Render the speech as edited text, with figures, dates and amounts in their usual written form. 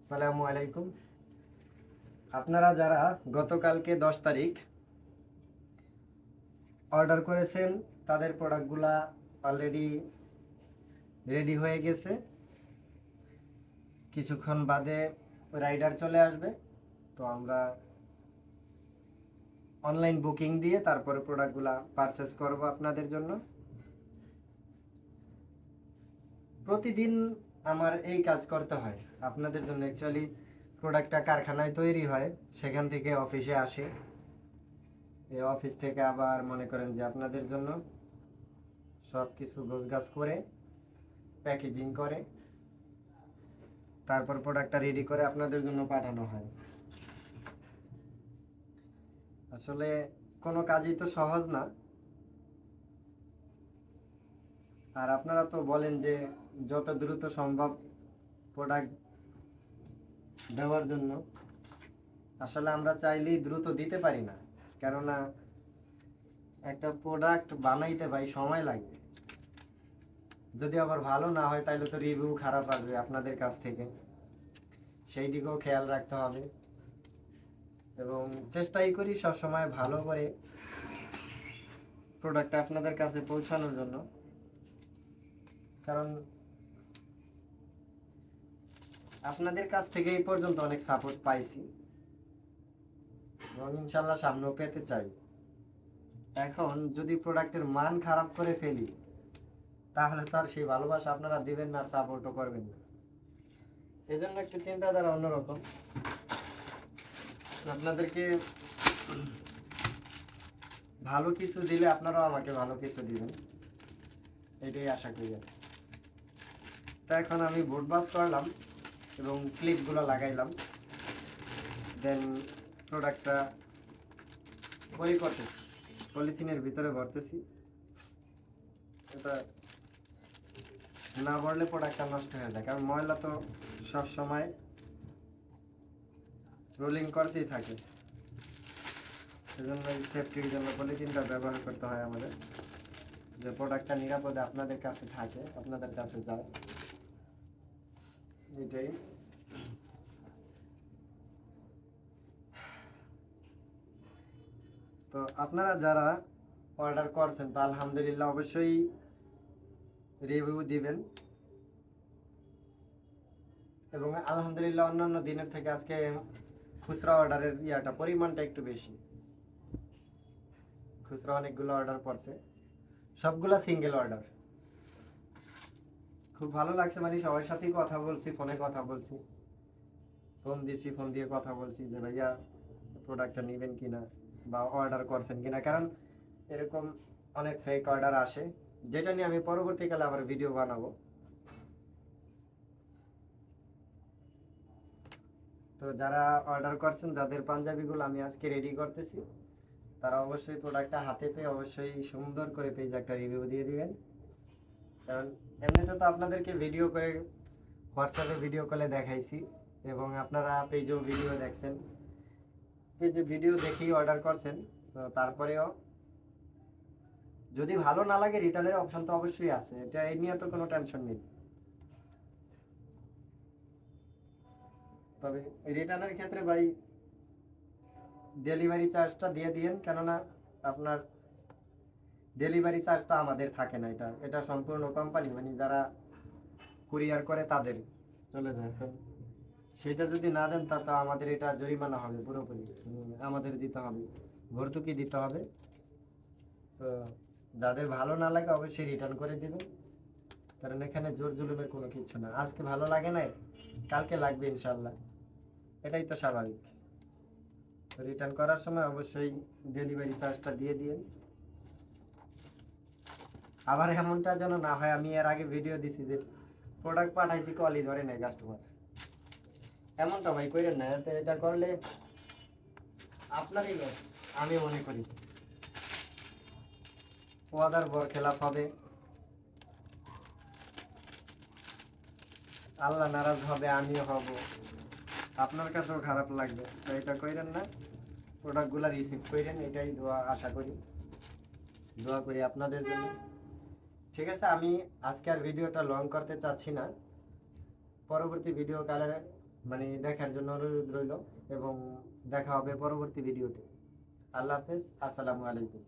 আসসালামু আলাইকুম। আপনারা যারা গতকালকে 10 তারিখ অর্ডার করেছেন তাদের প্রোডাক্টগুলা অলরেডি রেডি হয়ে গেছে। কিছুক্ষণ বাদে রাইডার চলে আসবে, তো আমরা অনলাইন বুকিং দিয়ে তারপরে প্রোডাক্টগুলা পারচেস করব আপনাদের জন্য। প্রতিদিন আমার এই কাজ করতে হয় আপনাদের জন্য। অ্যাকচুয়ালি প্রোডাক্টটা কারখানায় তৈরি হয়, সেখান থেকে অফিসে আসে, এই অফিস থেকে আবার মনে করেন যে আপনাদের জন্য সব কিছু গোছগাছ করে প্যাকেজিং করে তারপর প্রোডাক্টটা রেডি করে আপনাদের জন্য পাঠানো হয়। আসলে কোনো কাজই তো সহজ না। আর আপনারা তো বলেন যে যত দ্রুত সম্ভব প্রোডাক্ট দেওয়ার জন্য। আসলে আমরা চাইলেই দ্রুত দিতে পারি না, কেননা একটা প্রোডাক্ট বানাইতে ভাই সময় লাগে। যদি আবার ভালো না হয় তাহলে তো রিভিউ খারাপ আসবে আপনাদের কাছ থেকে, সেই দিকেও খেয়াল রাখতে হবে। এবং চেষ্টাই করি সবসময় ভালো করে প্রোডাক্টটা আপনাদের কাছে পৌঁছানোর জন্য, কারণ আপনাদের কাছ থেকে এই পর্যন্ত অনেক সাপোর্ট পাইছি এবং ইনশাল্লাহ সামনেও পেতে চাই। এখন যদি প্রোডাক্টের মান খারাপ করে ফেলি তাহলে তো আর সেই ভালোবাসা আপনারা দিবেন না আর সাপোর্টও করবেন না। এই জন্য একটু চিন্তাধারা অন্যরকম। আপনাদেরকে ভালো কিছু দিলে আপনারাও আমাকে ভালো কিছু দিবেন, এটাই আশা করি। তা এখন আমি বোট বাস করলাম এবং ক্লিপগুলো লাগাইলাম, দেন প্রোডাক্টটা পলিথিনের ভিতরে ভরতেছি। এটা না ভরলে প্রোডাক্টটা নষ্ট হয়ে যায়, কারণ ময়লা তো সব সময় রোলিং করতেই থাকে। সেজন্য সেফটির জন্য পলিথিনটা ব্যবহার করতে হয় আমাদের, যে প্রোডাক্টটা নিরাপদে আপনাদের কাছে থাকে, আপনাদের কাছে যায়, এটাই। তো আপনারা যারা অর্ডার করছেন তা আলহামদুলিল্লাহ অবশ্যই রিভিউ দিবেন। এবং আলহামদুলিল্লাহ অন্যান্য দিনের থেকে আজকে খুচরা অর্ডারের পরিমাণটা একটু বেশি। খুচরা অনেকগুলো অর্ডার পড়ছে, সবগুলা সিঙ্গেল অর্ডার। খুব ভালো লাগছে, মানে সবার সাথেই কথা বলছি, ফোনে কথা বলছি, ফোন দিছি, ফোন দিয়ে কথা বলছি যে ভাইয়া প্রোডাক্টটা নেবেন কিনা বা অর্ডার করছেন কিনা। কারণ এরকম অনেক ফেক অর্ডার আসে, যেটা নিয়ে আমি পরবর্তীকালে আবার ভিডিও বানাবো। তো যারা অর্ডার করছেন, যাদের পাঞ্জাবিগুলো আমি আজকে রেডি করতেছি, তারা অবশ্যই প্রোডাক্টটা হাতে পেয়ে অবশ্যই সুন্দর করে পেজে একটা রিভিউ দিয়ে দিবেন। কারণ এমনিতে তো আপনাদেরকে ভিডিও করে হোয়াটসঅ্যাপে ভিডিও কলে দেখাইছি এবং আপনারা পেজেও ভিডিও দেখছেন, পেজে ভিডিও দেখেই অর্ডার করছেন। তো তারপরেও যদি ভালো না লাগে রিটার্নের অপশন তো অবশ্যই আছে, এটা এই নিয়ে তো কোনো টেনশন নেই। তবে রিটার্নের ক্ষেত্রে ভাই ডেলিভারি চার্জটা দিয়ে দিয়েন, কেননা আপনার ডেলিভারি চার্জ তো আমাদের থাকে না, এটা এটা সম্পূর্ণ কোম্পানি, মানে যারা কুরিয়ার করে তাদের চলে যায়। তো সেটা যদি না দেন তা তো আমাদের এটা জরিমানা হবে পুরোপুরি, আমাদের দিতে হবে, ভর্তুকি দিতে হবে। তো যাদের ভালো না লাগে অবশ্যই রিটার্ন করে দিবেন, কারণ এখানে জোর জুলুমের কোনো কিছু না। আজকে ভালো লাগে না, কালকে লাগবে ইনশাল্লাহ, এটাই তো স্বাভাবিক। তো রিটার্ন করার সময় অবশ্যই ডেলিভারি চার্জটা দিয়ে দিন। আবার এমনটা যেন না হয়, আমি এর আগে ভিডিও দিছি যে প্রোডাক্ট পাঠাইছি কলই ধরে নেয় কাস্টমার, এমনটা ভাই করেন না। এটা করলে আপনারই লস আমি মনে করি, ওয়াদার বর খেলাপ হবে, আল্লাহ নারাজ হবে, আমিও হব, আপনার কাছেও খারাপ লাগবে। তো এটা করেন না, প্রোডাক্টগুলো রিসিভ করেন, এটাই দোয়া আশা করি, দোয়া করি আপনাদের জন্য। ঠিক আছে, আমি আজকে আর ভিডিওটা লং করতে চাচ্ছি না, পরবর্তী ভিডিও কালে মানে দেখার জন্য অনুরোধ রইল এবং দেখা হবে পরবর্তী ভিডিওতে। আল্লাহ হাফেজ, আসসালামু আলাইকুম।